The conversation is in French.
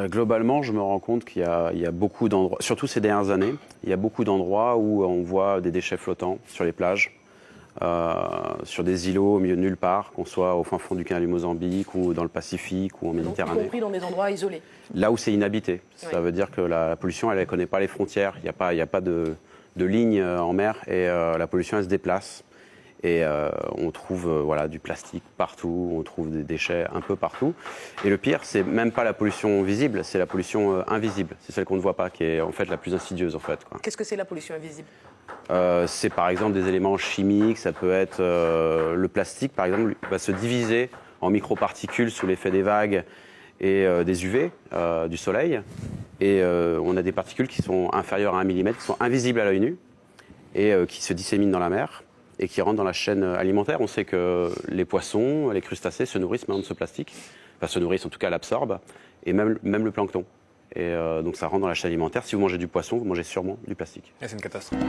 Globalement, je me rends compte il y a beaucoup d'endroits, surtout ces dernières années, il y a beaucoup d'endroits où on voit des déchets flottants sur les plages, sur des îlots au milieu de nulle part, qu'on soit au fin fond du canal du Mozambique ou dans le Pacifique ou en Méditerranée. Y compris dans des endroits isolés. Là où c'est inhabité. Oui. Ça veut dire que la pollution, elle ne connaît pas les frontières. Il n'y a pas de ligne en mer et la pollution, elle se déplace. Et on trouve du plastique partout, on trouve des déchets un peu partout. Et le pire, c'est même pas la pollution visible, c'est la pollution invisible. C'est celle qu'on ne voit pas, qui est en fait la plus insidieuse en fait, quoi. Qu'est-ce que c'est la pollution invisible? C'est par exemple des éléments chimiques, ça peut être le plastique par exemple va se diviser en microparticules sous l'effet des vagues et des UV du soleil. Et on a des particules qui sont inférieures à 1 millimètre, qui sont invisibles à l'œil nu et qui se disséminent dans la mer et qui rentrent dans la chaîne alimentaire. On sait que les poissons, les crustacés se nourrissent maintenant de ce plastique, enfin se nourrissent en tout cas, l'absorbent, et même le plancton. Et donc ça rentre dans la chaîne alimentaire. Si vous mangez du poisson, vous mangez sûrement du plastique. Et c'est une catastrophe.